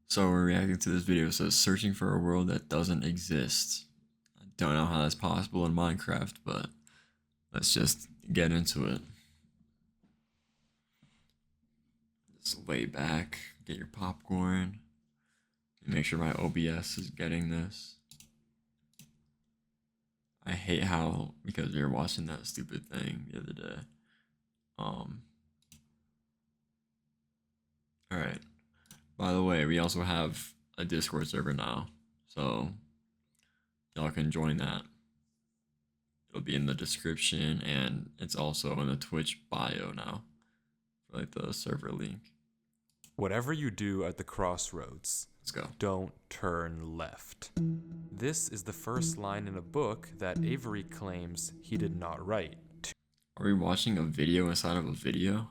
So we're reacting to this video. It says searching for a world that doesn't exist. I don't know how that's possible in Minecraft, but let's just get into it. Just lay back, get your popcorn, and make sure my OBS is getting this. I hate how, because we were watching that stupid thing the other day. Alright. By the way, we also have a Discord server now, so y'all can join that. It'll be in the description, and it's also in the Twitch bio now, for like the server link. Whatever you do at the crossroads, Let's go. don't turn left. This is the first line in a book that Avery claims he did not write. Are we watching a video inside of a video?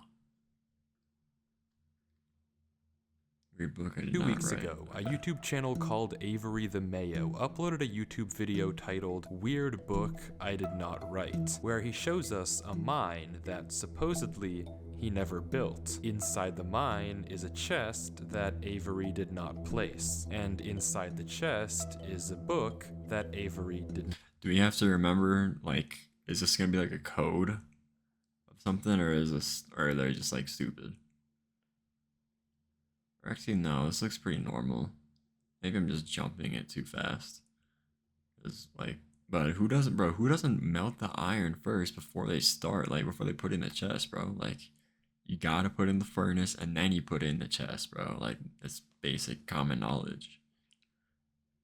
Weird book I did 2 not weeks write. ago, a YouTube channel called Avery the Mayo uploaded a YouTube video titled Weird Book I Did Not Write, where he shows us a mine that supposedly he never built. Inside the mine is a chest that Avery did not place, and inside the chest is a book that Avery did not. Do we have to remember, like, is this gonna be like a code of something, or are they just like stupid? Or actually, no, this looks pretty normal. Maybe I'm just jumping it too fast. It's like, but who doesn't melt the iron first before they start, like before they put in the chest, bro? Like, you gotta put in the furnace and then you put in the chest, bro. Like, it's basic common knowledge.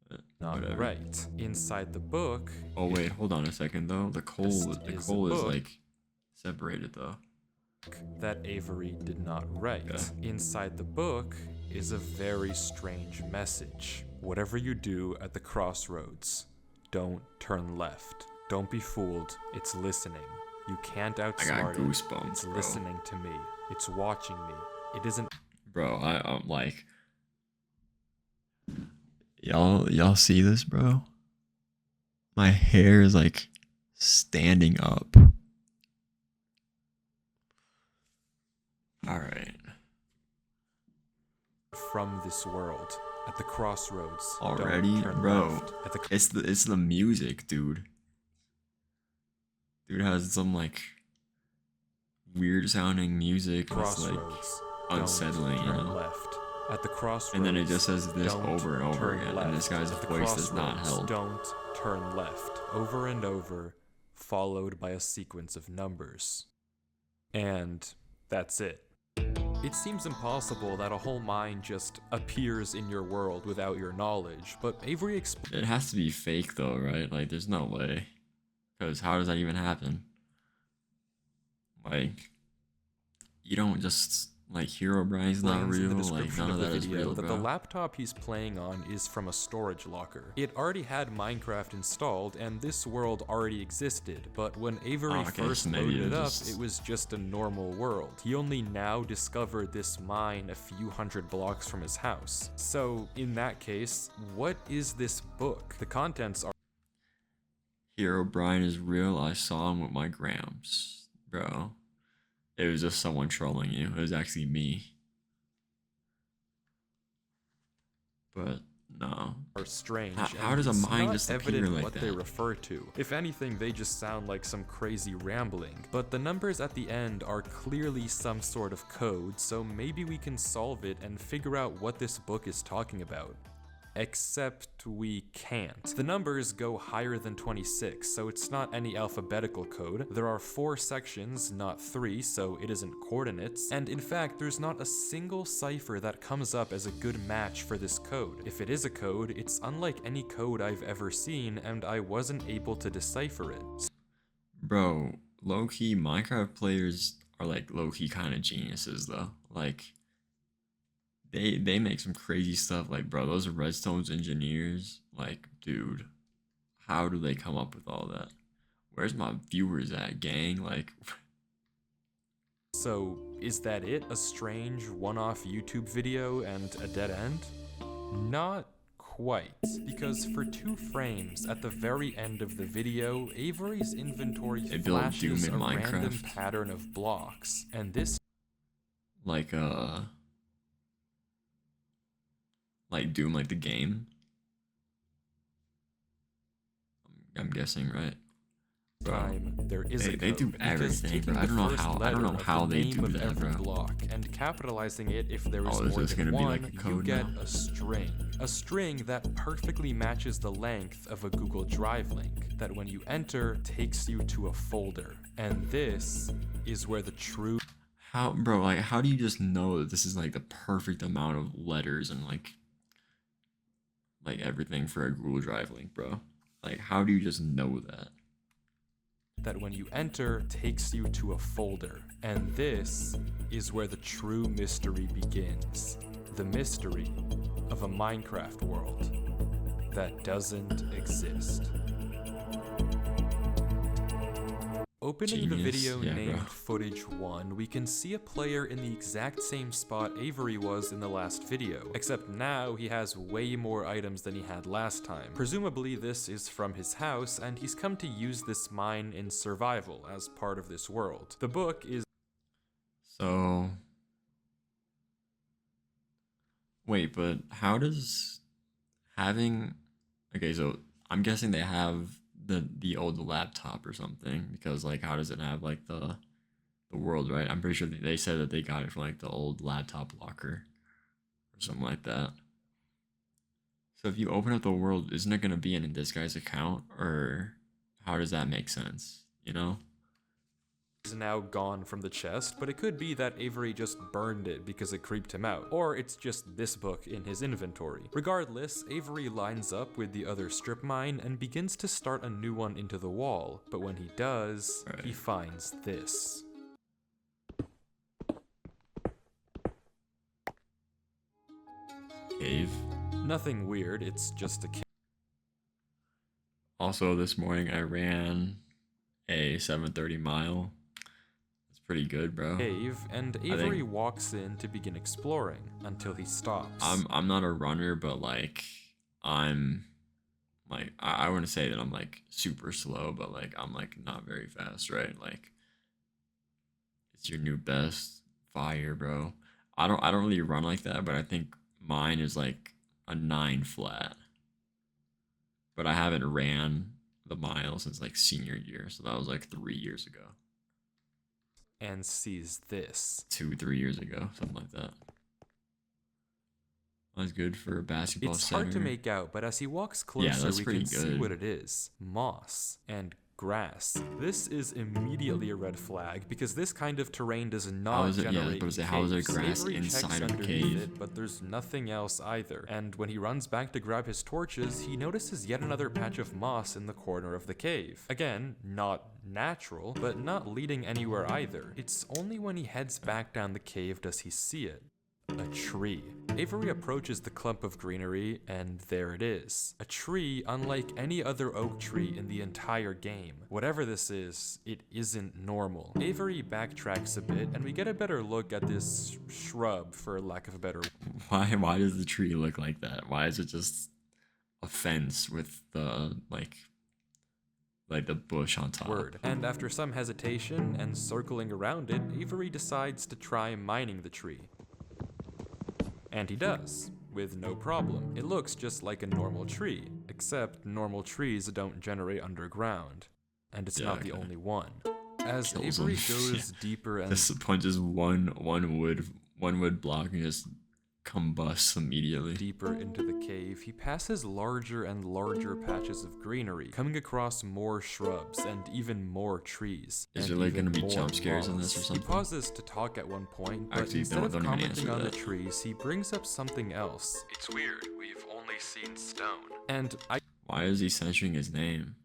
But Not whatever. right. Inside the book. Oh wait, hold on a second though. The coal Is is a book. like separated though. That Avery did not write. Okay. Inside the book is a very strange message. Whatever you do at the crossroads, don't turn left. Don't be fooled. It's listening. You can't I got outsmart it. goosebumps, It's bro. listening to me. It's watching me. It isn't. Bro, I'm like, y'all see this, bro? My hair is like standing up. All right. From this world. At the crossroads. Already, don't turn bro. left. At the It's the music, dude. Dude has some like weird sounding music. It's like crossroads. unsettling, don't you turn know? left. At the crossroads. And then it just says this don't over and over turn again, left. and this guy's At the voice does not crossroads, help. Don't turn left. Over and over, followed by a sequence of numbers. And that's it. It seems impossible that a whole mine just appears in your world without your knowledge, but Avery It has to be fake though, right? Like, there's no way. Because how does that even happen? Like, you don't just, like, Hero Brian's not explains in real, the like, description none of of the that is video real, that the bro. laptop he's playing on is from a storage locker. It already had Minecraft installed, and this world already existed, but when Avery Okay, first so maybe loaded it up, just- it was just a normal world. He only now discovered this mine a few hundred blocks from his house. So, in that case, what is this book? The contents are Hero Brian is real, I saw him with my grams. Bro. It was just someone trolling you. It was actually me. But, no. strange. How and does a it's mine not just appear evident like what they that? refer to. If anything, they just sound like some crazy rambling. But the numbers at the end are clearly some sort of code, so maybe we can solve it and figure out what this book is talking about. Except we can't. The numbers go higher than 26, so it's not any alphabetical code. There are 4 sections, not 3, so it isn't coordinates. And in fact, there's not a single cipher that comes up as a good match for this code. If it is a code, it's unlike any code I've ever seen, and I wasn't able to decipher it. Bro, low-key, Minecraft players are like low-key kind of geniuses though. Like, they make some crazy stuff. Like, bro, those Redstone's engineers, like, dude, how do they come up with all that? Where's my viewers at, gang? Like, So, is that it? A strange one-off YouTube video and a dead end? Not quite, because for 2 frames at the very end of the video, Avery's inventory They built flashes Doom in a random Minecraft. pattern of blocks, and this Like Doom, like the game. I'm guessing, right? Bro, time there is a they code, do because everything, taking bro. I the don't know first how. I letter don't know of how the they name do of that, every bro. block and capitalizing it if there is Oh, is more this than gonna be one, like a you code get now? a string that perfectly matches the length of a Google Drive link that when you enter takes you to a folder. And this is where the true How, bro? Like, how do you just know that this is like the perfect amount of letters and like everything for a Google Drive link, bro? Like, how do you just know that? that when you enter takes you to a folder. And this is where the true mystery begins. The mystery of a Minecraft world that doesn't exist. Opening the Genius. video Yeah, named bro. Footage 1, we can see a player in the exact same spot Avery was in the last video, except now he has way more items than he had last time. Presumably this is from his house, and he's come to use this mine in survival as part of this world. The book is So, wait, but how does having okay, so I'm guessing they have the old laptop or something because like how does it have like the world, right? I'm pretty sure they said that they got it from like the old laptop locker or something like that. So if you open up the world, isn't it gonna be in this guy's account or how does that make sense? You know? now gone from the chest, but it could be that Avery just burned it because it creeped him out, or it's just this book in his inventory. Regardless, Avery lines up with the other strip mine and begins to start a new one into the wall, but when he does, Right. he finds this. Cave. Nothing weird, it's just a Also this morning I ran a 7:30 mile. It's pretty good, bro. cave, and I Avery think walks in to begin exploring until he stops. I'm not a runner, but like I'm like I wouldn't say that I'm like super slow, but like I'm like not very fast, right? Like it's your new best. Fire, bro. I don't really run like that, but I think mine is like a 9 flat. But I haven't ran the mile since like senior year, so that was like 3 years ago. And sees this. 2, 3 years ago, something like that. That's good for a basketball It's center. hard to make out, but as he walks Yeah, closer, that's we pretty can see good. what it is. Moss and grass. This is immediately a red flag because this kind of terrain does not is it- yeah, generate but is it- how is there caves. grass Avery checks inside of a underneath cave? it, but there's nothing else either. And when he runs back to grab his torches, he notices yet another patch of moss in the corner of the cave. Again, not natural, but not leading anywhere either. It's only when he heads back down the cave does he see it. A tree. Avery approaches the clump of greenery, and there it is. A tree unlike any other oak tree in the entire game. Whatever this is, it isn't normal. Avery backtracks a bit, and we get a better look at this shrub, for lack of a better Why does the tree look like that? Why is it just a fence with the like the bush on top? word. And after some hesitation and circling around it, Avery decides to try mining the tree. And he does, with no problem. It looks just like a normal tree, except normal trees don't generate underground. And it's Yeah, not the okay. only one. As Kills Avery him. goes deeper and This punches one wood block and just combusts immediately. deeper into the cave, he passes larger and larger patches of greenery, coming across more shrubs and even more trees. Is and there, like, even gonna be more jump scares in this or moss. something? He pauses to talk at one point, but Actually, instead don't- of don't even commenting answer on the that. trees, he brings up something else. It's weird, we've only seen stone. And Why is he censoring his name?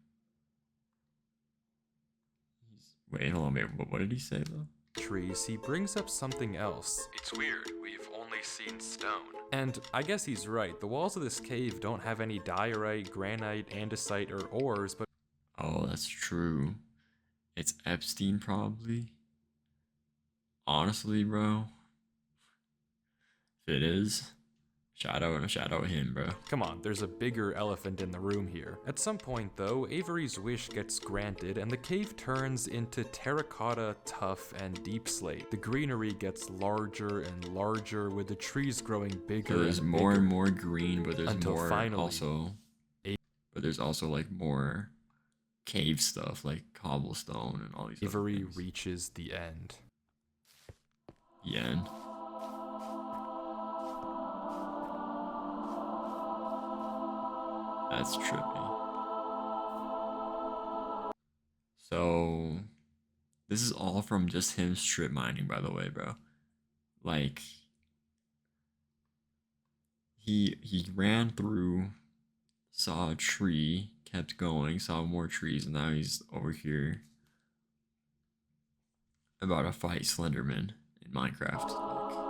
Wait, hold on, wait, what did he say though? trees, he brings up something else. It's weird, we've only seen stone. And I guess he's right, the walls of this cave don't have any diorite, granite, andesite, or ores, but Oh, that's true. It's Epstein probably. Honestly, bro. If it is, Shadow him, bro. Come on, there's a bigger elephant in the room here. At some point though, Avery's wish gets granted and the cave turns into terracotta, tuff, and deep slate. The greenery gets larger and larger with the trees growing bigger. So there's and more bigger and more green, but there's until more finally also. But there's also like more cave stuff like cobblestone and all these. Avery reaches the end. The end. That's trippy. So, this is all from just him strip mining, by the way, bro. Like, he ran through, saw a tree, kept going, saw more trees, and now he's over here about to fight Slenderman in Minecraft.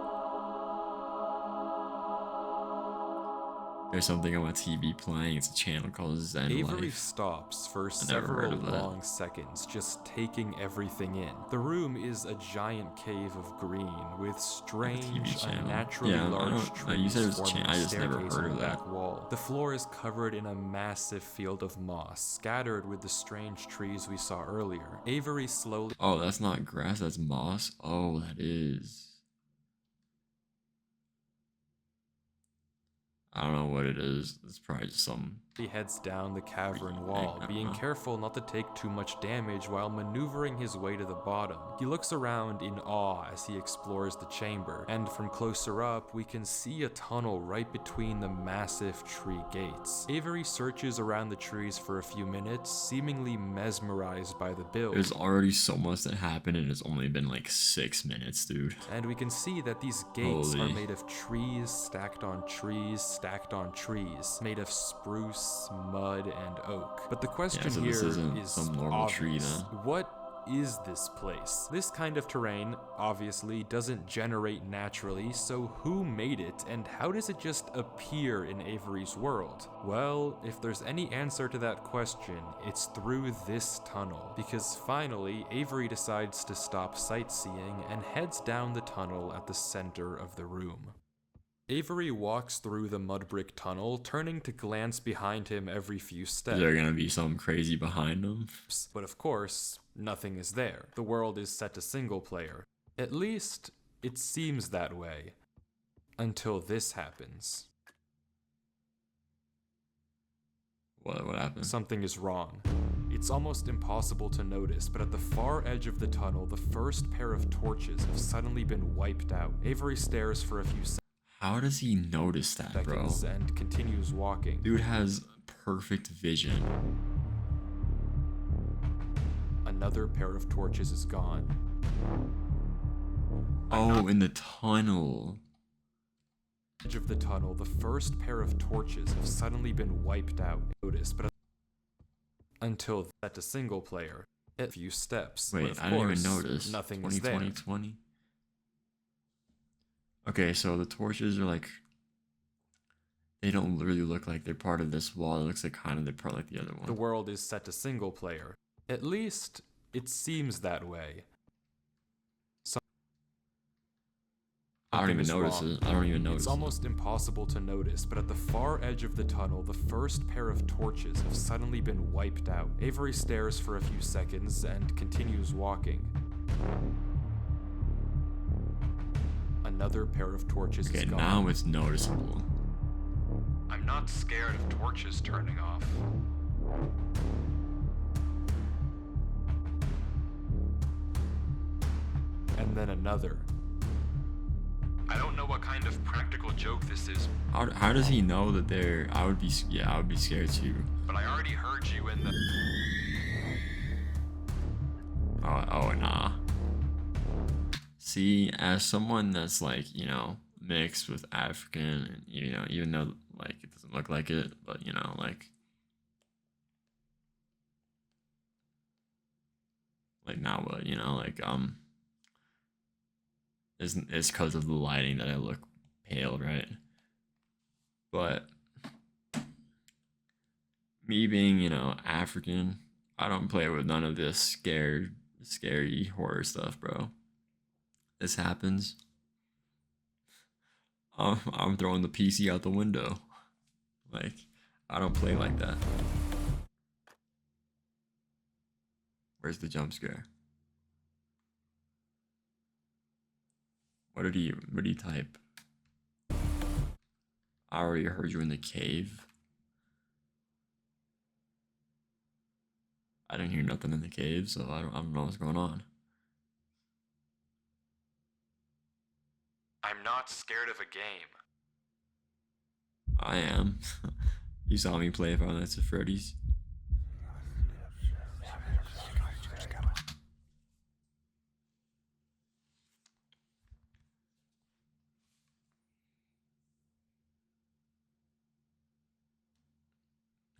There's something on my TV playing. It's a channel called Zen Avery Life. stops for never heard several of that. long seconds, just taking everything in. The room is a giant cave of green with strange, channel. unnaturally Yeah, I large don't- trees you said it was a forming channel, I just never staircase heard on of the that. back wall. The floor is covered in a massive field of moss, scattered with the strange trees we saw earlier. Avery slowly Oh, that's not grass, that's moss. Oh, that is. I don't know what it is. It's probably just some. heads down the cavern Freaking wall, thing, I being don't know. careful not to take too much damage while maneuvering his way to the bottom. He looks around in awe as he explores the chamber, and from closer up, we can see a tunnel right between the massive tree gates. Avery searches around the trees for a few minutes, seemingly mesmerized by the build. There's already so much that happened, and it's only been like 6 minutes, dude. And we can see that these gates are Holy. made of trees stacked on trees stacked on trees, made of spruce, mud, and oak. But the question so here this isn't is some normal tree, obvious. then. What is this place? This kind of terrain obviously doesn't generate naturally, so who made it and how does it just appear in Avery's world? Well, if there's any answer to that question, it's through this tunnel, because finally Avery decides to stop sightseeing and heads down the tunnel at the center of the room. Avery walks through the mud brick tunnel, turning to glance behind him every few steps. Is there gonna be something crazy behind them? But of course, nothing is there. The world is set to single player. At least, it seems that way. Until this happens. What happened? Something is wrong. It's almost impossible to notice, but at the far edge of the tunnel, the first pair of torches have suddenly been wiped out. Avery stares for a few How does he notice that, bro? seconds and continues walking. Dude has perfect vision. Another pair of torches is gone. Oh, in the tunnel. Edge of the tunnel, the first pair of torches have suddenly been wiped out. Notice, but until that to single player, a few steps. But Wait, of I didn't even course, notice. Nothing is there. 2020. Okay, so the torches are like, they don't really look like they're part of this wall. It looks like kind of they're part like the other one. The world is set to single player. At least, it seems that way. I don't even Something is notice wrong. it. I don't even notice It's it. almost impossible to notice, but at the far edge of the tunnel, the first pair of torches have suddenly been wiped out. Avery stares for a few seconds and continues walking. Another pair of torches Okay, is gone. now it's noticeable. I'm not scared of torches turning off. And then another. I don't know what kind of practical joke this is, How does he know that they're? I would be scared too. but I already heard you in the... Oh nah. See, as someone that's like, mixed with African, and even though like it doesn't look like it, but like now what, it's because of the lighting that I look pale, right? But me being, African, I don't play with none of this scary horror stuff, bro. This happens. I'm throwing the PC out the window. Like, I don't play like that. Where's the jump scare? What did he type? I already heard you in the cave. I didn't hear nothing in the cave, so I don't know what's going on. I'm not scared of a game. I am. You saw me play Five Nights at Freddy's.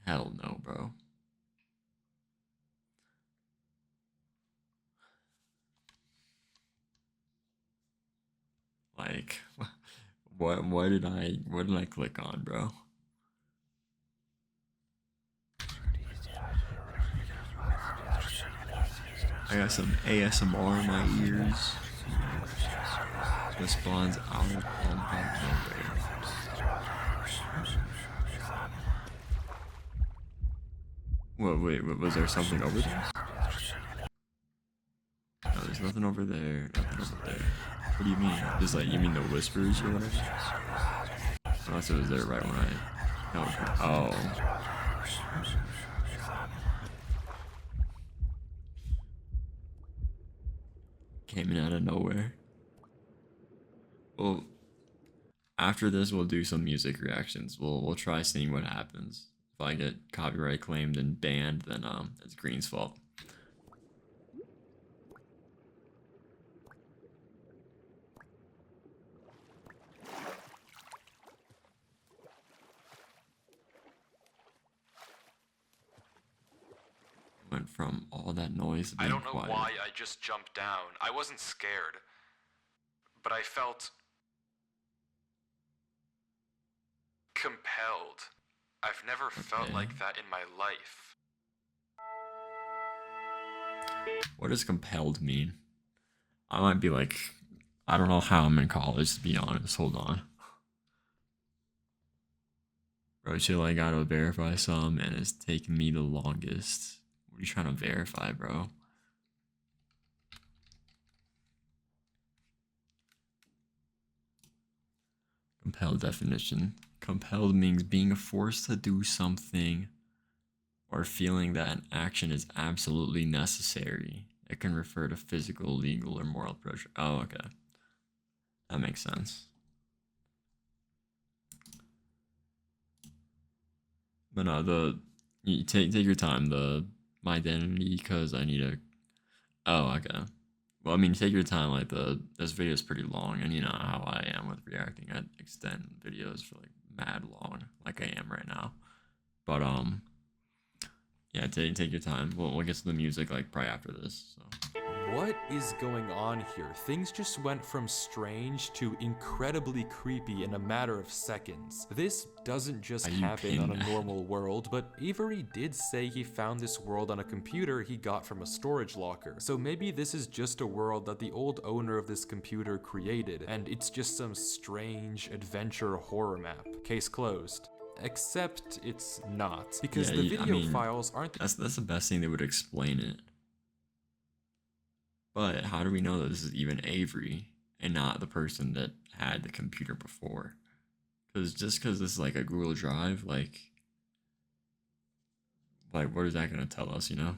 Hell no, bro. Like, what did I click on, bro? I got some ASMR in my ears. Responds out of nowhere. Wait, was there something over there? No, there's nothing over there. Nothing over there. What do you mean? Just like, you mean the whispers or whatever? Unless it was there right when I... No, oh. Came in out of nowhere. Well, after this, we'll do some music reactions. We'll try seeing what happens. If I get copyright claimed and banned, then it's Green's fault. Went from all that noise to being I don't know quiet. why I just jumped down. I wasn't scared. But I felt compelled. I've never felt Okay. like that in my life. What does compelled mean? I might be like, I don't know how I'm in college, to be honest. Hold on. Bro, chill, I gotta verify some, and it's taking me the longest. What are you trying to verify, bro? Compelled definition. Compelled means being forced to do something or feeling that an action is absolutely necessary. It can refer to physical, legal, or moral pressure. Oh, okay. That makes sense. But no, you take your time. My identity, because I need a... Oh, okay. Well, I mean, take your time. Like, this video is pretty long, and you know how I am with reacting. I extend videos for like mad long, like I am right now. But yeah, take your time. We'll get to the music like probably after this. So. What is going on here? Things just went from strange to incredibly creepy in a matter of seconds. This doesn't just How you happen on pin a that? normal world, but Avery did say he found this world on a computer he got from a storage locker. So maybe this is just a world that the old owner of this computer created, and it's just some strange adventure horror map. Case closed. Except it's not, because Yeah, the I video mean, files aren't That's the best thing they would explain it. But how do we know that this is even Avery and not the person that had the computer before? Because just because this is like a Google Drive, like what is that gonna tell us? You know?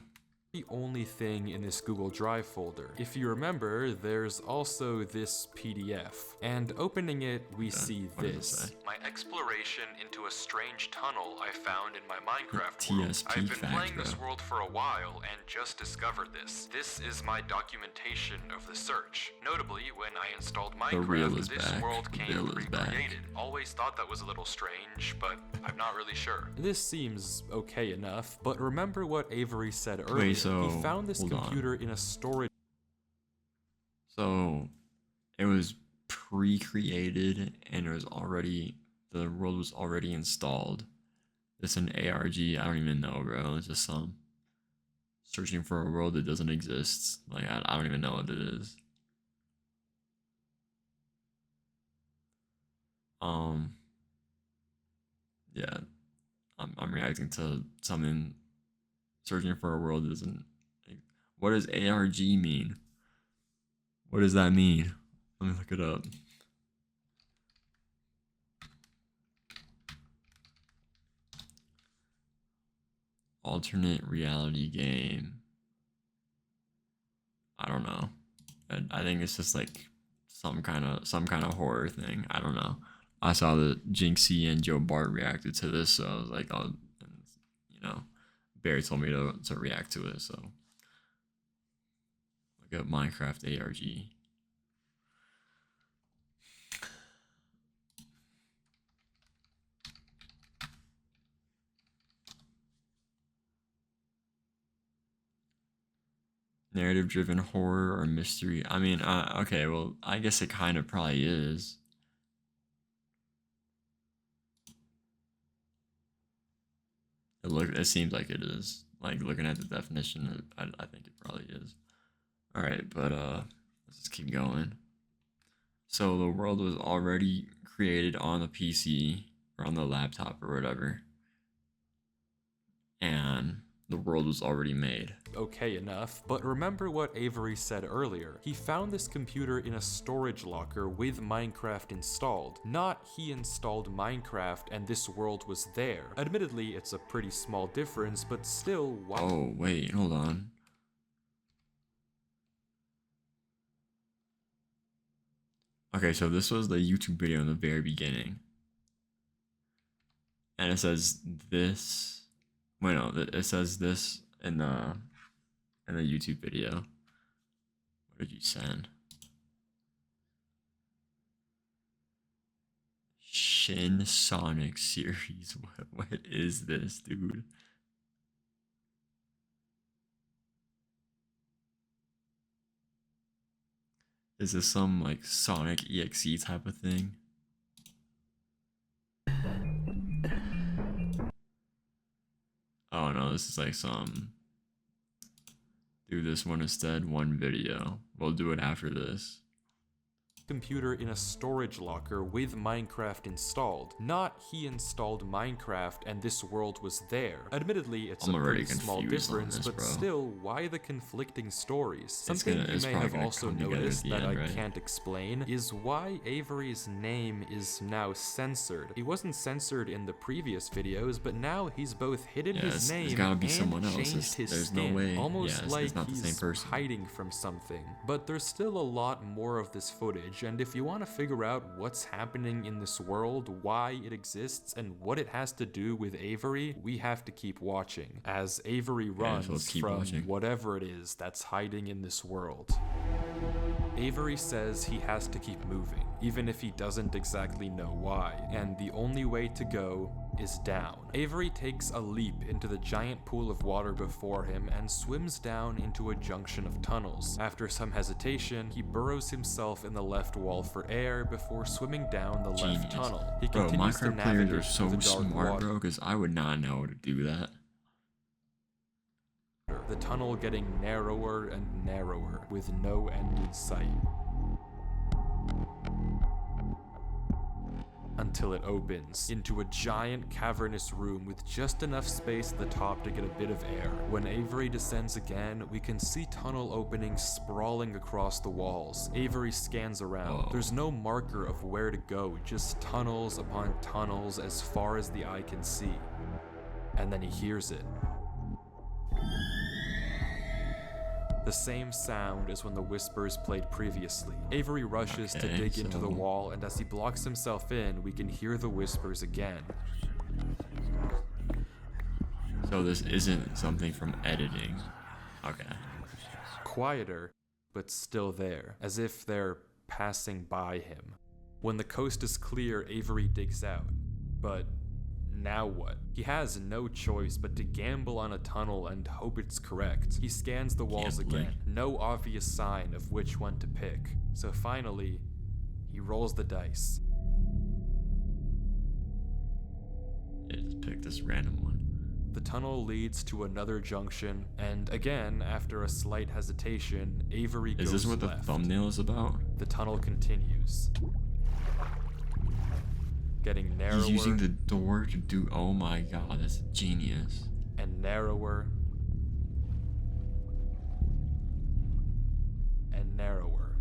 the only thing in this Google Drive folder. If you remember, there's also this PDF, and opening it, we see what does it this. say? My exploration into a strange tunnel I found in my Minecraft TSP world. I've been facts, playing this bro. world for a while and just discovered this. This is my documentation of the search. Notably, when I installed real Minecraft, is this back. world The came real is back. recreated. Always thought that was a little strange, but I'm not really sure. This seems okay enough, but remember what Avery said earlier. so, He found this hold on. computer in a storage. So it was pre-created and the world was already installed. It's an ARG. I don't even know, bro. It's just some searching for a world that doesn't exist. Like I don't even know what it is. Um, yeah, I'm reacting to something. Searching for a world isn't. What does ARG mean? What does that mean? Let me look it up. Alternate reality game. I don't know. I think it's just like some kind of horror thing. I don't know. I saw that Jinxie and Joe Bart reacted to this, so I was like, oh, you know, Barry told me to react to it. So look at Minecraft ARG. Narrative driven horror or mystery. I mean, okay, well, I guess it kind of probably is. It seems like it is. Like looking at the definition, I think it probably is. All right, but let's just keep going. So the world was already created on the PC or on the laptop or whatever, and the world was already made. Okay enough, but remember what Avery said earlier. He found this computer in a storage locker with Minecraft installed. Not he installed Minecraft and this world was there. Admittedly, it's a pretty small difference, but still, why? Oh, wait, hold on. Okay, so this was the YouTube video in the very beginning. And it says this. Wait, no, it says this in the YouTube video. What did you send? Shin Sonic series. What is this, dude? Is this some like Sonic EXE type of thing? Oh no, this is like some. Do this one instead, one video. We'll do it after this. Computer in a storage locker with Minecraft installed. Not he installed Minecraft and this world was there. Admittedly, it's a pretty small difference, but still, why the conflicting stories? Something you may have also noticed that I can't explain is why Avery's name is now censored. He wasn't censored in the previous videos, but now he's both hidden his name and changed his skin. Almost like he's hiding from something. But there's still a lot more of this footage, and if you want to figure out what's happening in this world, why it exists, and what it has to do with Avery, we have to keep watching, as Avery runs from whatever it is that's hiding in this world. Avery says he has to keep moving, even if he doesn't exactly know why, and the only way to go is down. Avery takes a leap into the giant pool of water before him and swims down into a junction of tunnels. After some hesitation, he burrows himself in the left wall for air before swimming down the left tunnel. He continues to navigate through the dark water. Minecraft players are so smart, bro, because I would not know how to do that. The tunnel getting narrower and narrower, with no end in sight. Until it opens into a giant cavernous room with just enough space at the top to get a bit of air. When Avery descends again, we can see tunnel openings sprawling across the walls. Avery scans around. There's no marker of where to go, just tunnels upon tunnels as far as the eye can see. And then he hears it. The same sound as when the whispers played previously. Avery rushes to dig into the wall, and as he blocks himself in, we can hear the whispers again. So this isn't something from editing. Okay. Quieter, but still there, as if they're passing by him. When the coast is clear, Avery digs out. But now what? He has no choice but to gamble on a tunnel and hope it's correct. He scans the walls again, no obvious sign of which one to pick. So finally, he rolls the dice. Yeah, just pick this random one. The tunnel leads to another junction, and again, after a slight hesitation, Avery goes left. Is this what the thumbnail is about? The tunnel continues. getting narrower He's using the door to do. Oh my god, that's genius. and narrower and narrower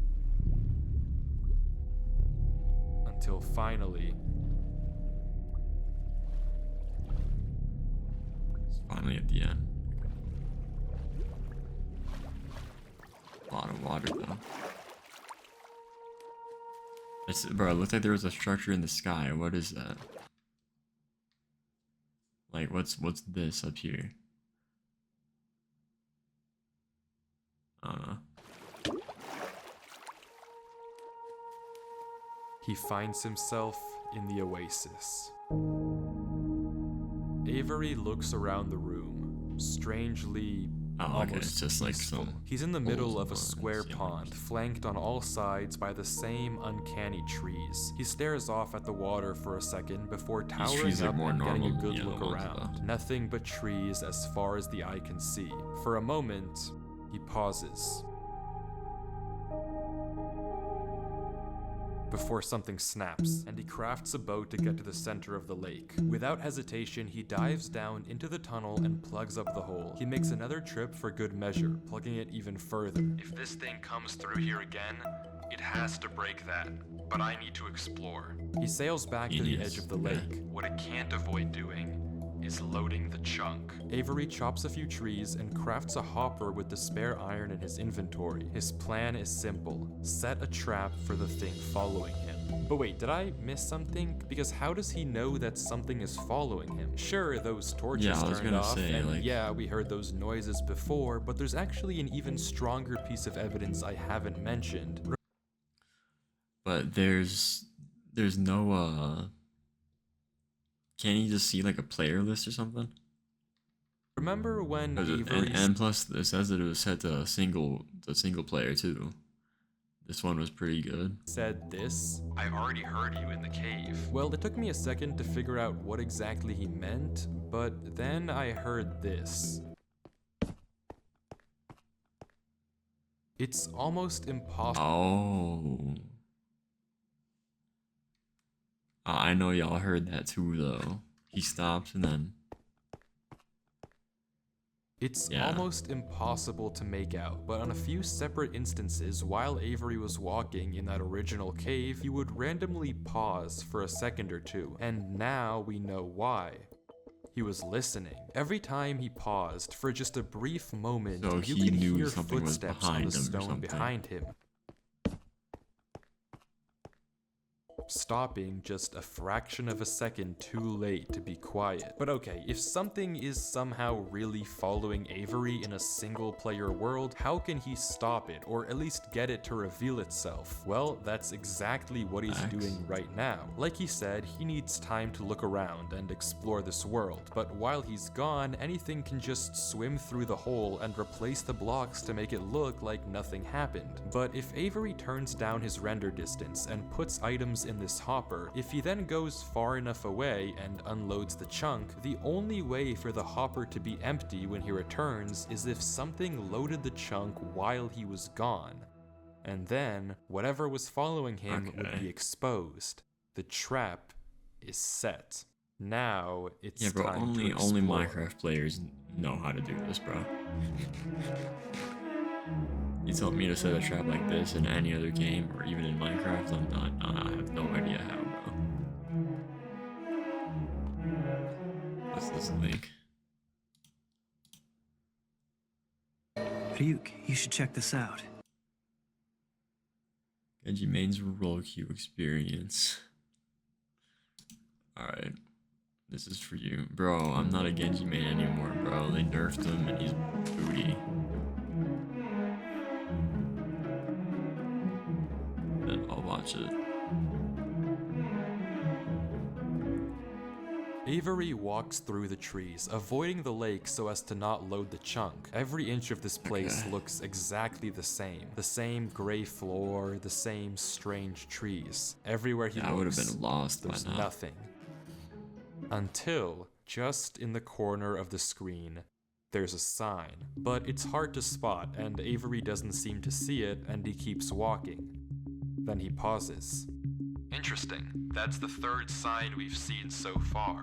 until finally It's finally at the end. A lot of water though. It's, bro, it looked like there was a structure in the sky. What is that? Like, what's this up here? I don't know. he finds himself in the oasis. Avery looks around the room, strangely Oh, okay, almost it's just like peaceful. some He's in the middle holes of a and square lines, yeah. pond, flanked on all sides by the same uncanny trees. He stares off at the water for a second before towering trees look up more and getting a normal good than the look other ones, around. though. Nothing but trees as far as the eye can see. For a moment, he pauses before something snaps, and he crafts a boat to get to the center of the lake. Without hesitation, he dives down into the tunnel and plugs up the hole. He makes another trip for good measure, plugging it even further. If this thing comes through here again, it has to break that. But I need to explore. He sails back to the edge of the lake. What it can't avoid doing is loading the chunk. Avery chops a few trees and crafts a hopper with the spare iron in his inventory. His plan is simple: set a trap for the thing following him. But wait, did I miss something? Because how does he know that something is following him? Sure, those torches Yeah, I was turned gonna off, say, and like- yeah, we heard those noises before, but there's actually an even stronger piece of evidence I haven't mentioned. But there's no can't you just see like a player list or something? Remember when 'Cause Avery and plus it says that it was set to single player too. This one was pretty good. said this? I already heard you in the cave. Well, it took me a second to figure out what exactly he meant, but then I heard this. It's almost impossible. Oh. I know y'all heard that too though. He stops and then It's Yeah. almost impossible to make out, but on a few separate instances, while Avery was walking in that original cave, he would randomly pause for a second or two, and now we know why. He was listening. Every time he paused, for just a brief moment, So you he could knew hear something was footsteps on behind the him or stone something. behind him. Stopping just a fraction of a second too late to be quiet. But okay, if something is somehow really following Avery in a single player world, how can he stop it, or at least get it to reveal itself? Well, that's exactly what he's Facts. doing right now. Like he said, he needs time to look around and explore this world, but while he's gone, anything can just swim through the hole and replace the blocks to make it look like nothing happened. But if Avery turns down his render distance and puts items in this hopper, if he then goes far enough away and unloads the chunk, the only way for the hopper to be empty when he returns is if something loaded the chunk while he was gone. And then, whatever was following him would be Okay. exposed. The trap is set. Now it's yeah, bro. time Only to explore. Minecraft players know how to do this, bro. You told me to set a trap like this in any other game or even in Minecraft, I'm not. I have no idea how, bro. What's this link? Ryuk, you should check this out. Genji Main's roll queue experience. Alright. This is for you. Bro, I'm not a Genji main anymore, bro. They nerfed him and he's booty. But I'll watch it. Avery walks through the trees, avoiding the lake so as to not load the chunk. Every inch of this place Okay. looks exactly the same. The same gray floor, the same strange trees. Everywhere he Yeah, I would have looks, been lost by there's now. nothing. Until, just in the corner of the screen, there's a sign. But it's hard to spot, and Avery doesn't seem to see it, and he keeps walking. Then he pauses. Interesting. That's the third sign we've seen so far.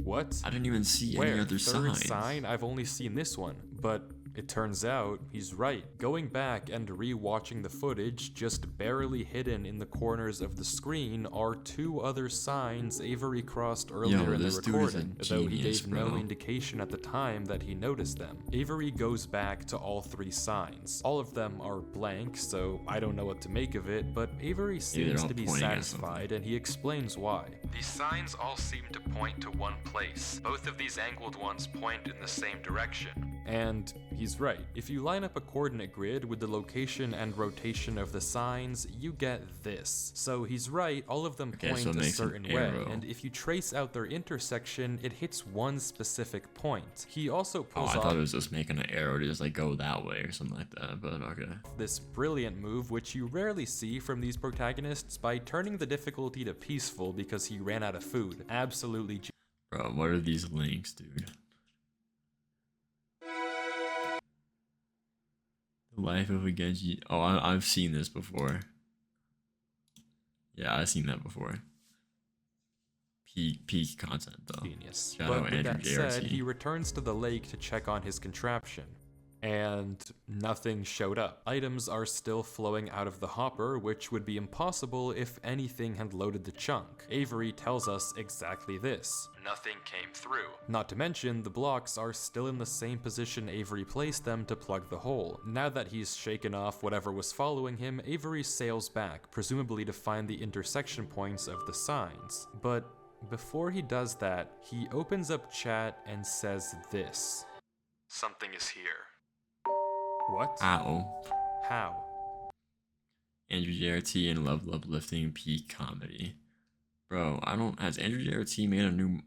What? I didn't even see Where? any other Third signs. sign? I've only seen this one. But it turns out he's right. Going back and re-watching the footage, just barely hidden in the corners of the screen are two other signs Avery crossed earlier in the this dude is a recording, though he genius, gave no bro. indication at the time that he noticed them. Avery goes back to all three signs. All of them are blank, so I don't know what to make of it, but Avery seems all to be pointing at something. satisfied and he explains why. These signs all seem to point to one place. Both of these angled ones point in the same direction. And he's right. If you line up a coordinate grid with the location and rotation of the signs, you get this. So he's right, all of them Okay, point so it a makes an certain way, arrow. and if you trace out their intersection, it hits one specific point. He also Oh, pulls I off thought it was just making an arrow to just like go that way or something like that, but okay. this brilliant move, which you rarely see from these protagonists, by turning the difficulty to peaceful because he ran out of food. Absolutely Bro, what are these links, dude? The Life of a Genji. Oh, I've seen this before. Yeah, I've seen that before. Peak content though. genius. Shout But out with Andrew that said, JRT. he returns to the lake to check on his contraption. And nothing showed up. Items are still flowing out of the hopper, which would be impossible if anything had loaded the chunk. Avery tells us exactly this. Nothing came through. Not to mention, the blocks are still in the same position Avery placed them to plug the hole. Now that he's shaken off whatever was following him, Avery sails back, presumably to find the intersection points of the signs. But before he does that, he opens up chat and says this. Something is here. What? Ow. How? Andrew JRT and Love Uplifting peak comedy. Bro, has Andrew JRT made a new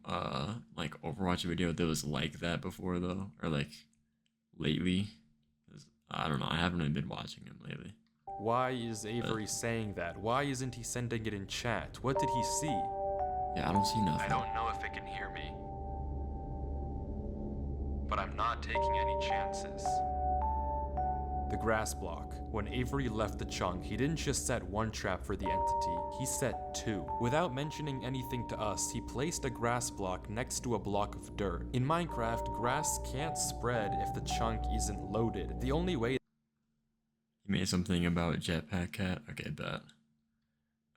like Overwatch video that was like that before though? Or like lately? 'Cause I don't know, I haven't really been watching him lately. Why is Avery saying that? Why isn't he sending it in chat? What did he see? Yeah, I don't see nothing. I don't know if it can hear me. But I'm not taking any chances. The grass block. When Avery left the chunk, he didn't just set one trap for the entity, he set two. Without mentioning anything to us, he placed a grass block next to a block of dirt. In Minecraft, grass can't spread if the chunk isn't loaded. The only way He made something about Jetpack Cat? Okay, bet.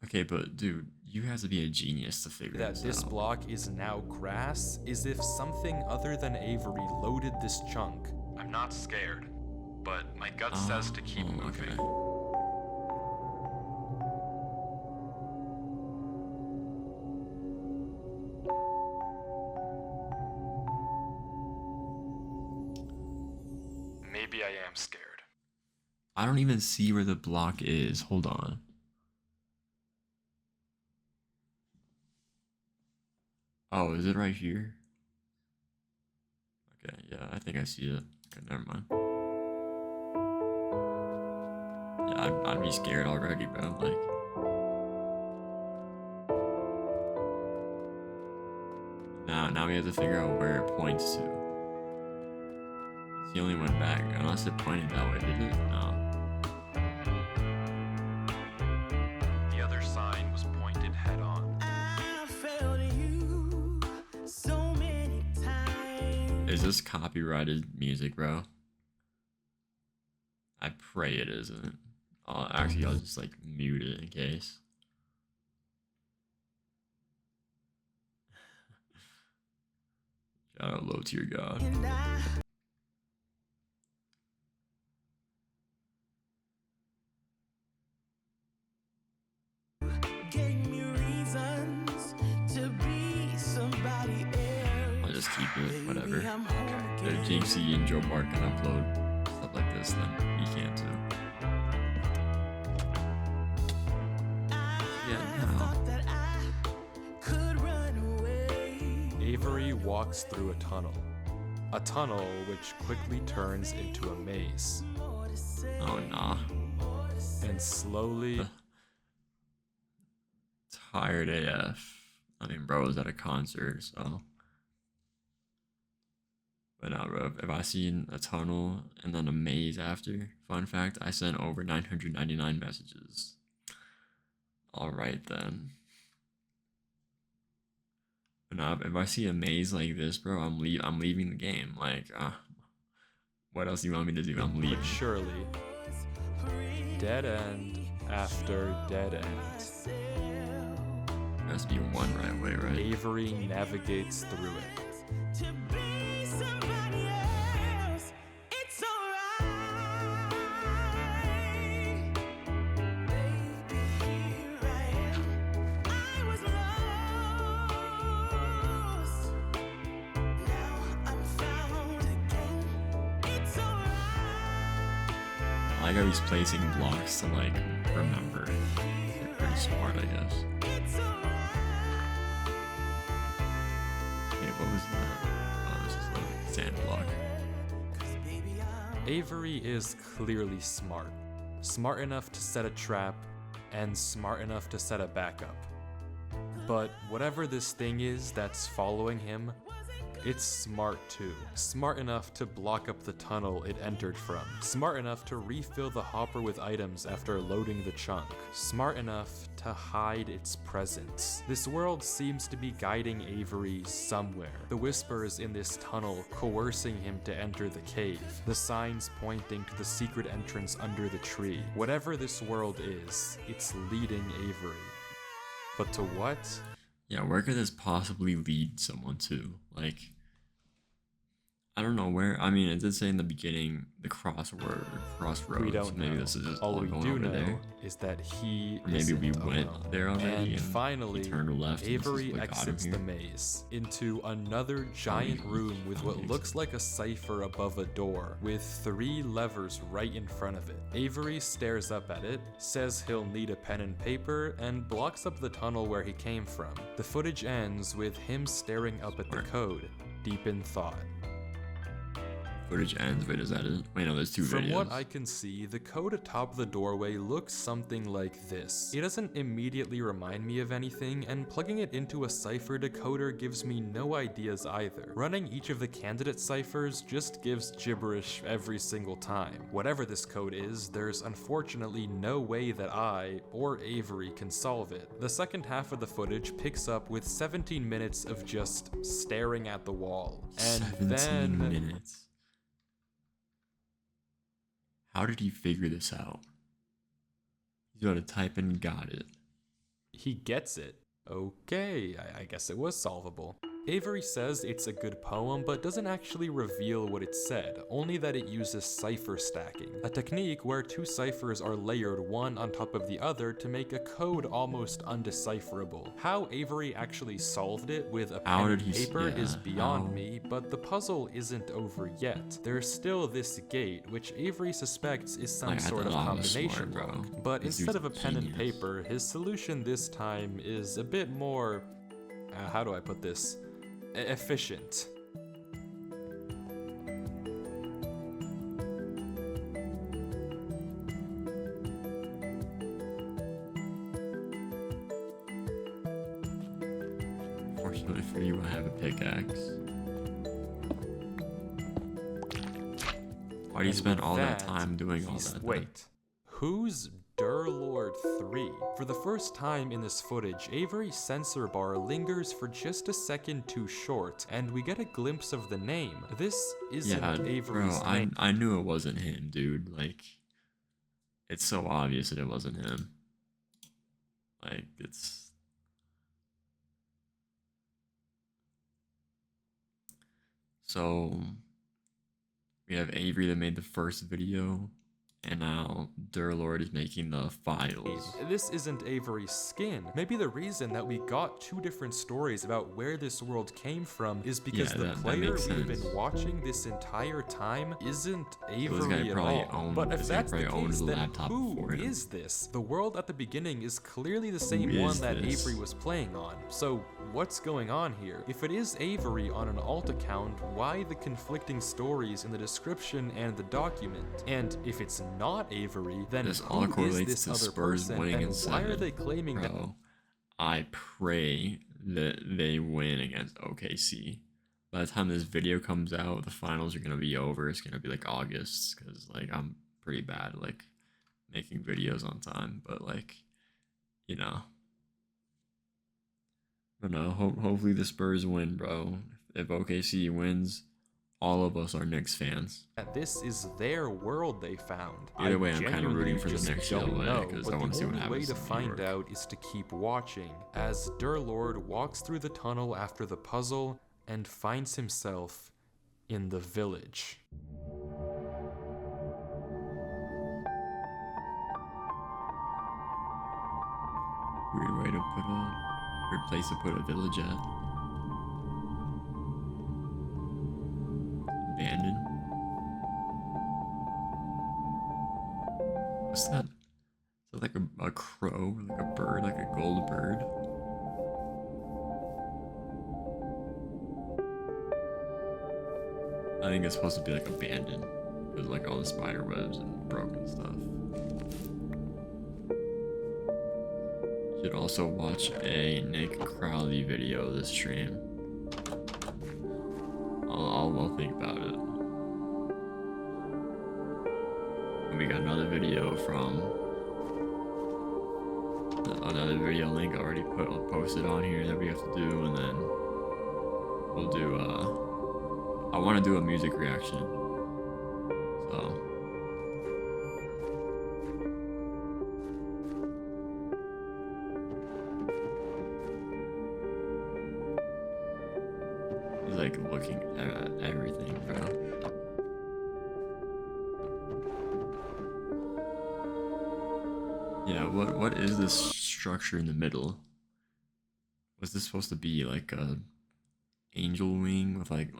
Okay, but dude, you have to be a genius to figure that this out. block is now grass is if something other than Avery loaded this chunk. I'm not scared, but my gut says to keep moving. Okay. Maybe I am scared. I don't even see where the block is. Hold on. Oh, is it right here? Okay, yeah, I think I see it. Okay, never mind. Yeah, I'd be scared already, bro. Like, now we have to figure out where it points to. He only went back, unless it pointed that way, did it? No. The other sign was pointed head on. I failed you so many times. Is this copyrighted music, bro? I pray it isn't. Actually, I'll just like mute it in case. Shout out low tier god. And I gave me reasons to be somebody else. I'll just keep it, whatever. Baby, I'm home If again. Jinxie and Joe Bart can upload stuff like this, then we can too. I Yeah, no. thought that I could run away. Avery walks through a tunnel. A tunnel which quickly turns into a maze. More to say, Oh nah. more to say. And slowly, Tired AF. I mean, bro was at a concert, so. But now, bro, if I seen a tunnel and then a maze after, fun fact, I sent over 999 messages. All right then. But nah, if I see a maze like this, bro, I'm leaving the game. Like, what else do you want me to do? I'm leaving. But surely, dead end after dead end, There has to be one right way, right? Avery navigates through it. to be somebody else. It's alright. Baby, here I am. I was lost. Now I'm found again. It's alright. I like how he's placing blocks to like remember. It's pretty smart, I guess. It's alright. Hey, what was that? Oh, this is a sand block. 'Cause baby, I'm Avery is clearly smart. Smart enough to set a trap, and smart enough to set a backup. But whatever this thing is that's following him, it's smart too. Smart enough to block up the tunnel it entered from. Smart enough to refill the hopper with items after loading the chunk. Smart enough to hide its presence. This world seems to be guiding Avery somewhere. The whispers in this tunnel coercing him to enter the cave. The signs pointing to the secret entrance under the tree. Whatever this world is, it's leading Avery. But to what? Yeah, where could this possibly lead someone to? Like, I don't know where. I mean, it did say in the beginning the crossroads. We don't Maybe know. this is just All we going do over know there. is that he Or maybe we isn't went alone. there already And and finally, he turned left and this is Avery what got him exits the here. maze into another giant room with what looks like a cipher above a door, with 3 levers right in front of it. Avery stares up at it, says he'll need a pen and paper, and blocks up the tunnel where he came from. The footage ends with him staring up at the code, deep in thought. Footage ends. Wait, is that it? Wait, no, there's 2 From videos. what I can see, the code atop the doorway looks something like this. It doesn't immediately remind me of anything, and plugging it into a cipher decoder gives me no ideas either. Running each of the candidate ciphers just gives gibberish every single time. Whatever this code is, there's unfortunately no way that I, or Avery, can solve it. The second half of the footage picks up with 17 minutes of just staring at the wall. And 17 then... minutes. How did he figure this out? He's got to type in got it. He gets it. Okay, I guess it was solvable. Avery says it's a good poem, but doesn't actually reveal what it said, only that it uses cipher stacking, a technique where 2 ciphers are layered one on top of the other to make a code almost undecipherable. How Avery actually solved it with a How pen did and he s- paper is yeah, beyond how? me, but the puzzle isn't over yet. There's still this gate, which Avery suspects is some Like, I sort of thought I was combination smart, bro. lock. But This instead dude's of a a pen and genius. paper, his solution this time is a bit more, how do I put this? Efficient. Fortunately for you, I have a pickaxe. Why do you And spend with all that that, time doing all he's- that? then? Wait, who's Durlord 3? For the first time in this footage, Avery's sensor bar lingers for just a second too short, and we get a glimpse of the name. This isn't Yeah, bro, Avery's name. I knew it wasn't him, dude. Like, it's so obvious that it wasn't him. Like, it's... So, we have Avery that made the first video, and now Durlord is making the files. This isn't Avery's skin. Maybe the reason that we got 2 different stories about where this world came from is because Yeah, the that player makes we've sense. been watching this entire time isn't this guy Avery at probably all. owned- But if this guy that's the probably owned case, the then laptop who before him. is this? The world at the beginning is clearly the same Who one is that this? Avery was playing on. So what's going on here? If it is Avery on an alt account, why the conflicting stories in the description and the document? And if it's not Avery, then This all who is correlates this to other Spurs person, winning and in why are 7. they claiming that? Bro, I pray that they win against OKC. By the time this video comes out, the finals are gonna be over. It's gonna be like August, because like I'm pretty bad at like making videos on time. But like, you know. But no, hopefully the Spurs win, bro. If OKC wins, all of us are Knicks fans. This is their world they found. Either way, I'm kinda genuinely rooting for the just Knicks don't either way, know, 'cause but I wanna the see what only way happens to in New find York. out is to keep watching as Durlord walks through the tunnel after the puzzle and finds himself in the village. Weird place to put a village at. Abandoned. What's that? Is that like a crow, like a bird, like a gold bird? I think it's supposed to be like abandoned. There's like all the spider webs and broken stuff. You should also watch a Nick Crowley video this stream. I'll think about it. And we got another video from another video link already posted on here that we have to do, and then we'll do I want to do a music reaction, so he's like looking at everything, bro. Yeah, what is this structure in the middle? Was this supposed to be like a angel wing with like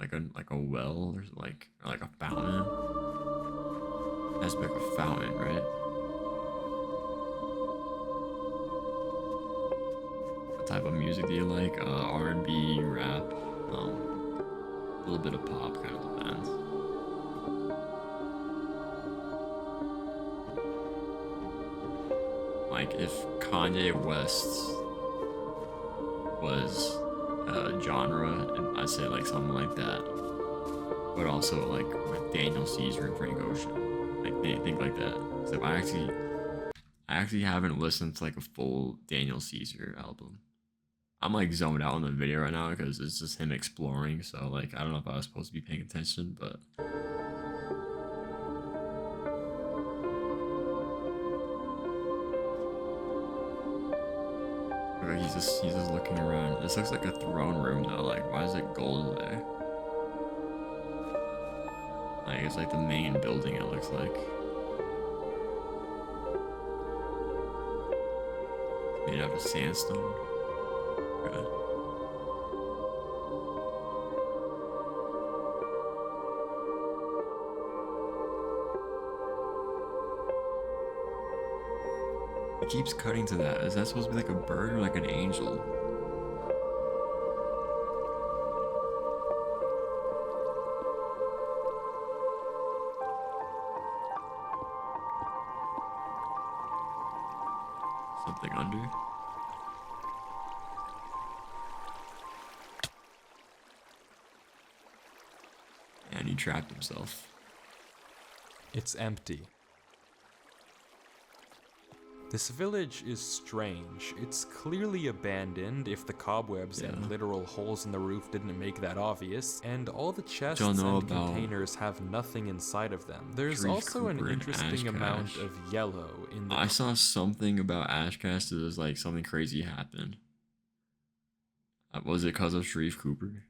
a well or like a fountain? That's like a fountain, right? What type of music do you like? R&B, rap, a little bit of pop, kind of depends. Like if Kanye West was a genre, and I'd say like something like that, but also like with Daniel Caesar and Frank Ocean, like think like that. So I actually haven't listened to like a full Daniel Caesar album. I'm like zoned out on the video right now because it's just him exploring. So like I don't know if I was supposed to be paying attention, but okay, he's just looking around. This looks like a throne room though. Like why is it gold there? Like it's like the main building. It looks like it's made out of sandstone. Okay. It keeps cutting to that. Is that supposed to be like a bird or like an angel? Something under? And he trapped himself. It's empty. This village is strange. It's clearly abandoned if the cobwebs and Yeah. literal holes in the roof didn't make that obvious, and all the chests Y'all know and about containers have nothing inside of them. There's Sharif also an Cooper and interesting Ash amount Cash. of yellow in the I saw something about Ashcast. It was like something crazy happened. Was it because of Sharif Cooper?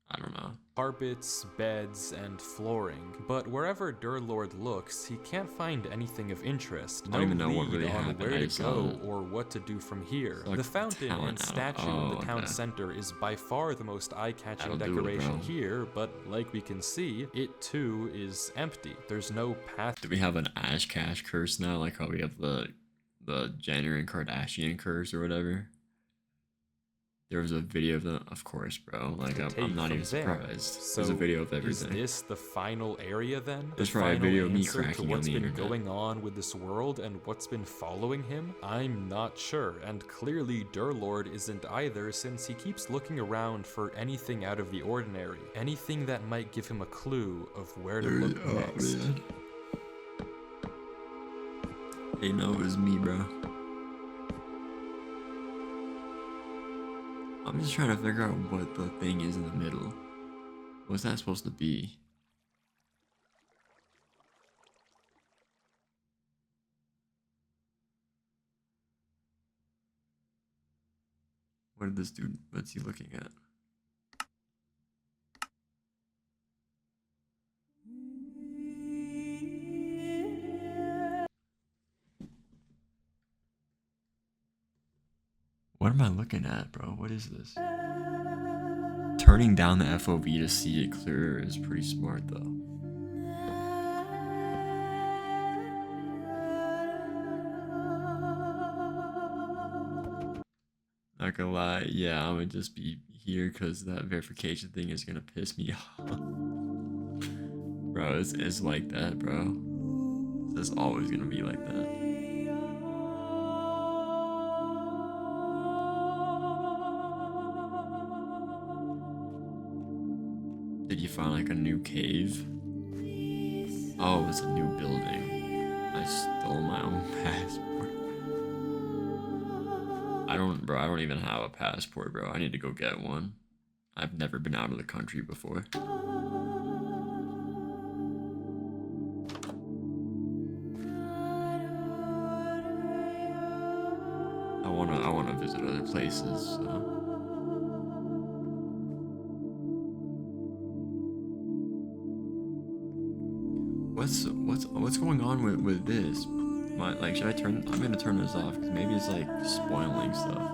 I don't know. carpets, beds, and flooring. But wherever Durlord looks, he can't find anything of interest. I don't even know lead what really on happened. where I to just saw go it. or what to do from here. It's like The fountain and talent out. statue in the Oh, town okay. center is by far the most eye-catching That'll do it, decoration bro. here, but like we can see, it too is empty. There's no path. Do we have an Ash Cash curse now? Like how we have the Jenner and Kardashian curse or whatever? There was a video of them, of course, bro. Like to take I'm not from even there. surprised. There's a video of Is everything. this the final area then? There's the probably a final video of me answer to cracking on what's the been internet. going on with this world and what's been following him? I'm not sure, and clearly Durlord isn't either, since he keeps looking around for anything out of the ordinary, anything that might give him a clue of where to look next. Man. They know it was me, bro. I'm just trying to figure out what the thing is in the middle. What's that supposed to be? What did this dude, what's he looking at? What am I looking at, bro? What is this? Turning down the FOV to see it clearer is pretty smart, though. Not gonna lie, yeah, I'm gonna just be here because that verification thing is gonna piss me off. Bro, it's like that, bro. It's always gonna be like that. Did you find like a new cave? Oh, it's a new building. I stole my own passport. I don't even have a passport, bro. I need to go get one. I've never been out of the country before. I wanna visit other places, so. What's going on with this? Like, should I turn? I'm gonna turn this off because maybe it's like spoiling stuff.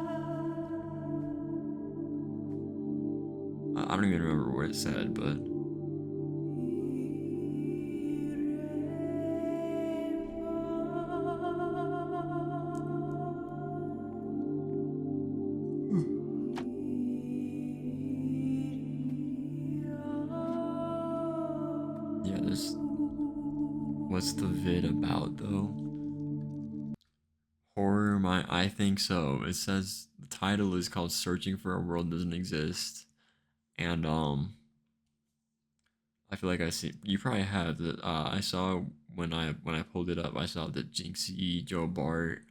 I don't even remember what it said, but yeah, there's. What's the vid about though? Horror, I think so. It says the title is called "Searching for a World Doesn't Exist," and I feel like I see you probably have that. I saw when I pulled it up, I saw that Jinxie, Joe Bart,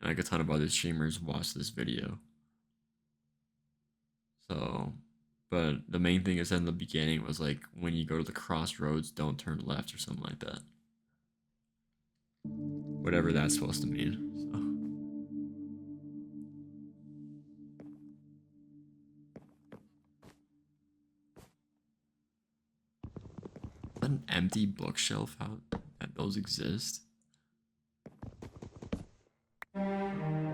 and like a ton of other streamers watched this video. So, but the main thing it said in the beginning was like when you go to the crossroads, don't turn left or something like that. Whatever that's supposed to mean. So. Is that an empty bookshelf out that those exist? Found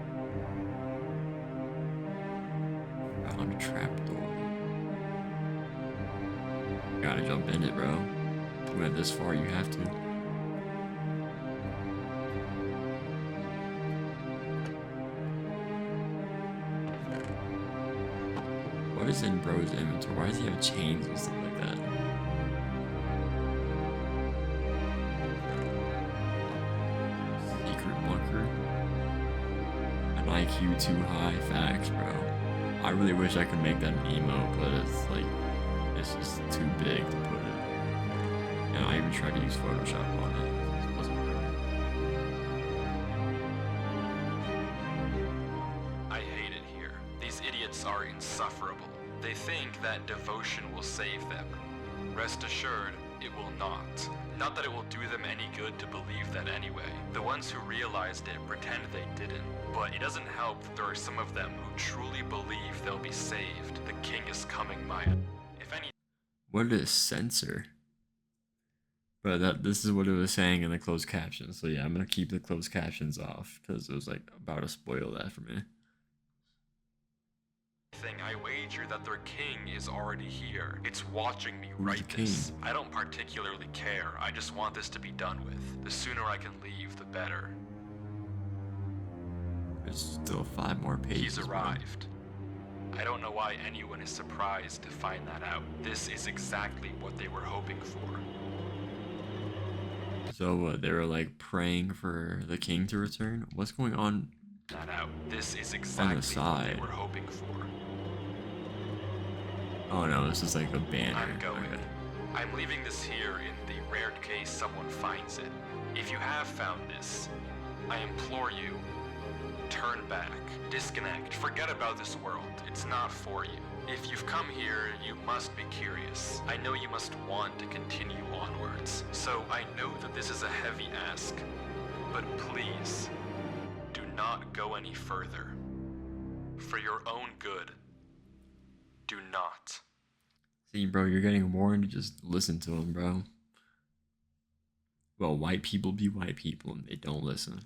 a trapdoor. Gotta jump in it, bro. You went this far, you have to. What is in bro's inventory? Why does he have chains and stuff like that? Secret bunker. An IQ too high. Facts, bro. I really wish I could make that an emote, but it's like, it's just too big to put it. And I even tried to use Photoshop on it. It just wasn't working. I hate it here. These idiots are insufferable. They think that devotion will save them. Rest assured, it will not. Not that it will do them any good to believe that anyway. The ones who realized it pretend they didn't. But it doesn't help that there are some of them who truly believe they'll be saved. The king is coming, Maya. If any... What did it censor? But this is what it was saying in the closed captions. So yeah, I'm gonna keep the closed captions off because it was like about to spoil that for me. I wager that their king is already here. It's watching me Who's write the this. king? I don't particularly care. I just want this to be done with. The sooner I can leave, the better. There's still 5 more pages. He's arrived. I don't know why anyone is surprised to find that out. This is exactly what they were hoping for. So what, they were like praying for the king to return? What's going on? That out. This is exactly what side. they were hoping for. Oh no, this is like a banner. I'm going. Okay. I'm leaving this here in the rare case someone finds it. If you have found this, I implore you turn back, disconnect, forget about this world. It's not for you. If you've come here, you must be curious. I know you must want to continue onwards. So I know that this is a heavy ask, but please, do not go any further. For your own good, do not. See, bro, you're getting warned. Just listen to him, bro. Well, white people be white people and they don't listen.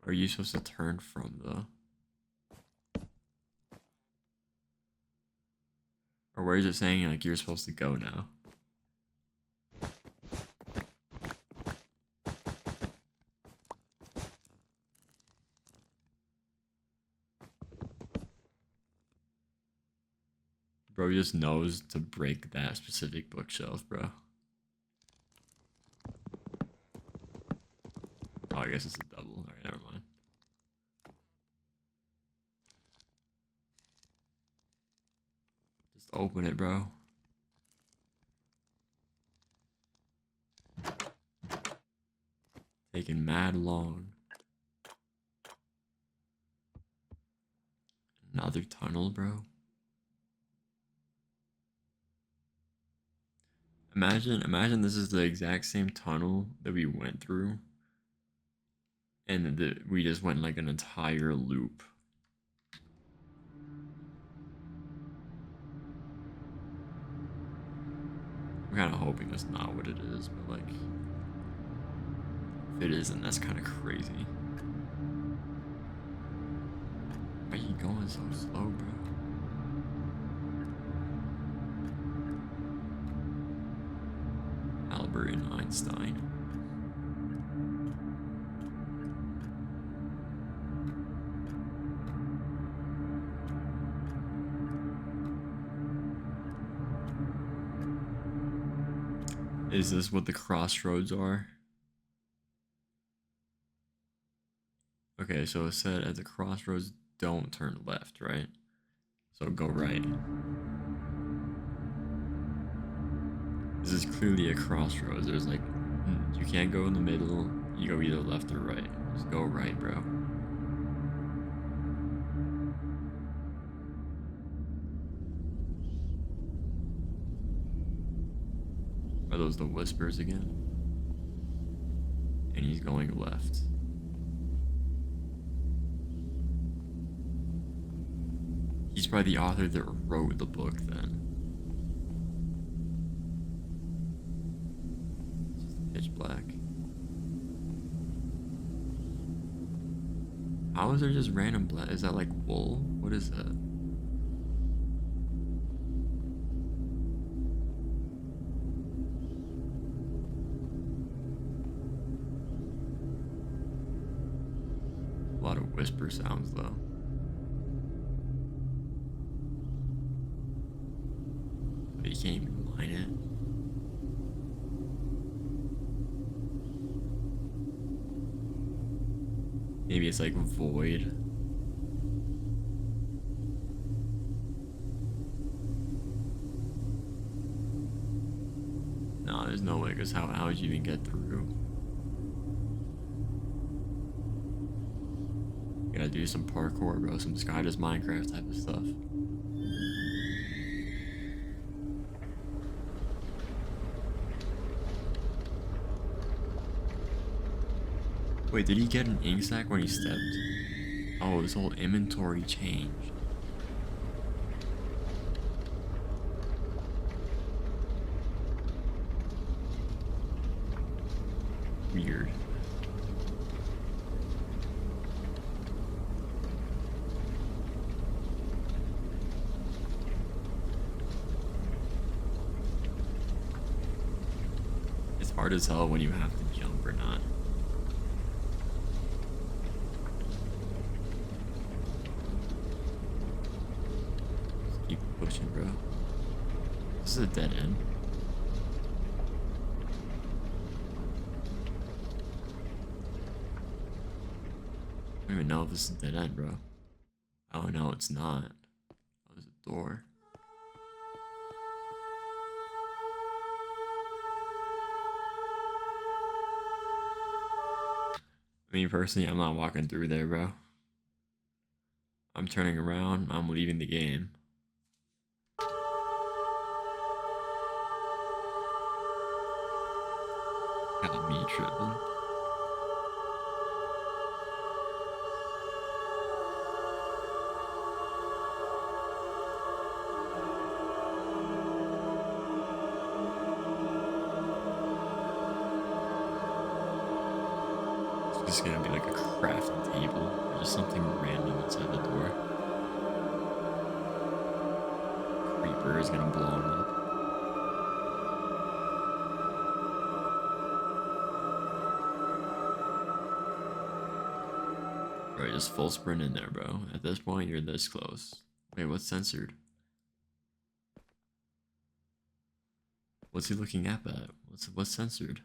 Where are you supposed to turn from, though? Or where is it saying, like, you're supposed to go now? Bro just knows to break that specific bookshelf, bro. Oh, I guess it's a double. Alright, never mind. Just open it, bro. Taking mad long. Another tunnel, bro. Imagine this is the exact same tunnel that we went through, and we just went like an entire loop. I'm kind of hoping that's not what it is, but like, if it is, then that's kind of crazy. Why are you going so slow, bro? Albert and Einstein. Is this what the crossroads are? Okay, so it said at the crossroads, don't turn left, right? So go right. This is clearly a crossroads. There's like, you can't go in the middle. You go either left or right. Just go right, bro. Are those the whispers again? And he's going left. He's probably the author that wrote the book then. Pitch black. How is there just random black? Is that like wool? What is that? A lot of whisper sounds though. But you can't even mine it. Maybe it's like void. No, there's no way, because how would you even get through? You gotta do some parkour, bro, some Sky Does Minecraft type of stuff. Wait, did he get an ink sac when he stepped? Oh, his whole inventory changed. Weird. It's hard to tell when you have to jump or not. Pushing, bro. This is a dead end. I don't even know if this is a dead end, bro. Oh no, it's not. Oh, there's a door. I mean, personally, I'm not walking through there, bro. I'm turning around. I'm leaving the game. Got me tripping. It's gonna be like a crafting table or just something random inside the door. Creeper is gonna blow him up. Bro, just full sprint in there, bro. At this point, you're this close. Wait, what's censored? What's he looking at? What's censored?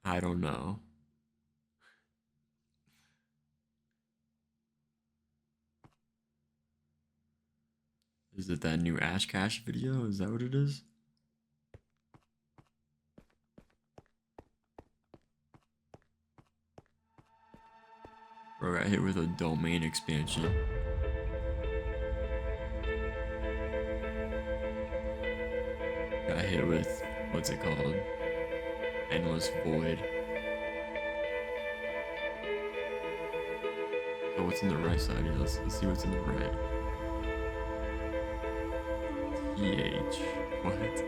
I don't know. Is it that new Ash Cash video? Is that what it is? Bro got hit with a domain expansion. Got hit with, what's it called? Endless Void. So what's in the right side? Yeah, let's see what's in the right. TH. What?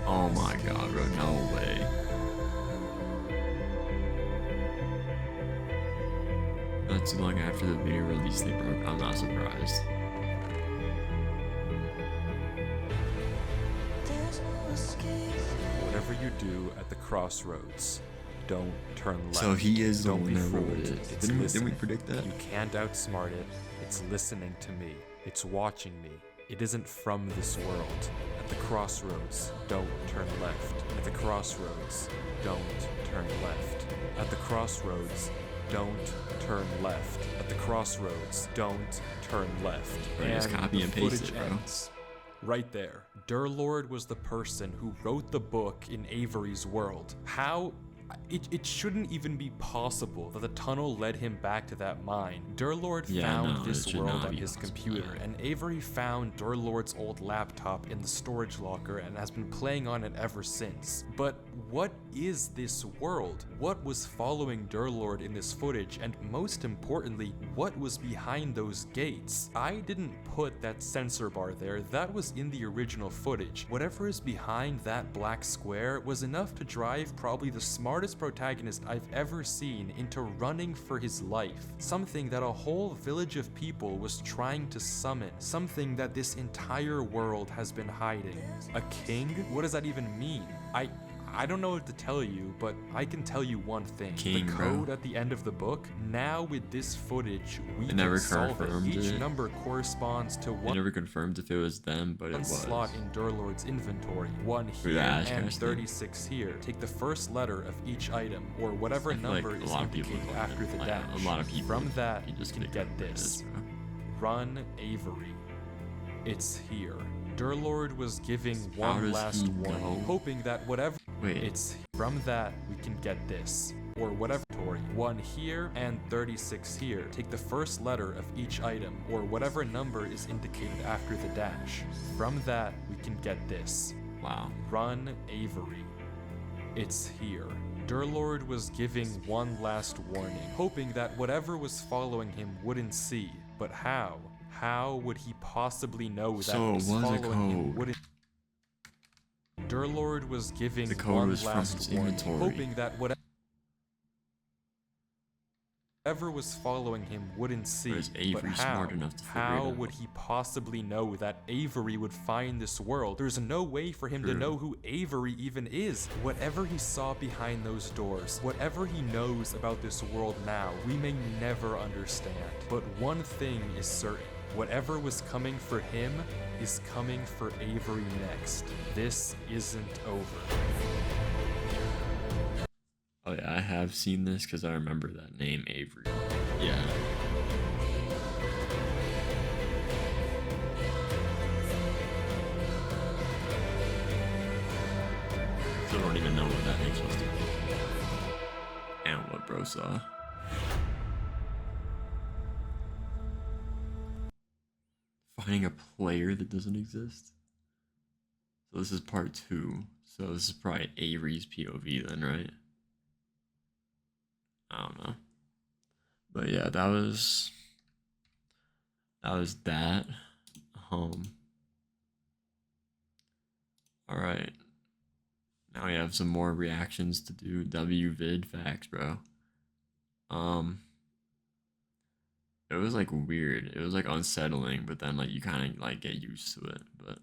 Oh my god, bro, no way. Not too long after the video release they broke, I'm not surprised. Whatever you do at the crossroads, don't turn left. So he is the Don't one be that wrote fooled. it. It's Didn't we listening. predict that? You can't outsmart it. It's listening to me. It's watching me. It isn't from this world. At the crossroads, don't turn left. At the crossroads, don't turn left. At the crossroads, don't turn left. At the crossroads, don't turn left. Bro, just copy the and paste footage it, bro. ends right there. Durlord was the person who wrote the book in Avery's world. How? It shouldn't even be possible that the tunnel led him back to that mine. Durlord Yeah, found no, this it should world not on be his possible, computer, yeah. and Avery found Durlord's old laptop in the storage locker and has been playing on it ever since. But what is this world? What was following Durlord in this footage? And most importantly, what was behind those gates? I didn't put that sensor bar there, that was in the original footage. Whatever is behind that black square was enough to drive probably the smartest protagonist I've ever seen into running for his life. Something that a whole village of people was trying to summon. Something that this entire world has been hiding. A king? What does that even mean? I don't know what to tell you, but I can tell you one thing. King, the bro. code at the end of the book, now with this footage, we It never can solve it. confirmed Each it. number corresponds to They one never confirmed if it was them, but it was. slot in Durlord's inventory. One For here the Ash and Cash thing. 36 here. Take the first letter of each item, or whatever I feel like number a is lot of people indicated don't after the like, dash. a lot of people. From that, you you just can pick get up where it this. is, bro. Run Avery. It's here. Durlord was giving How one does last he warning, know? hoping that whatever Wait. it's from that we can get this. Or whatever. One here and 36 here. Take the first letter of each item, or whatever number is indicated after the dash. From that we can get this. Wow. Run Avery. It's here. Durlord was giving one last warning, hoping that whatever was following him wouldn't see. But how? How would he possibly know that So what it was was a following him code. wouldn't? Durlord was giving The code one was from last his warning, inventory. hoping that whatever was following him wouldn't see. is But Avery how? smart enough to figure it How out? would he possibly know that Avery would find this world? There's no way for him to True. know who Avery even is. Whatever he saw behind those doors, whatever he knows about this world now, we may never understand. But one thing is certain. Whatever was coming for him is coming for Avery next. This isn't over. Oh yeah, I have seen this because I remember that name, Avery. Yeah. Still don't even know what that name's supposed to be. And what bro saw. Finding a player that doesn't exist. So this is part 2. So this is probably Avery's POV then, right? I don't know. But yeah, that was that. Alright. Now we have some more reactions to do. WVid facts, bro. It was like weird. It was like unsettling, but then like you kind of like get used to it. But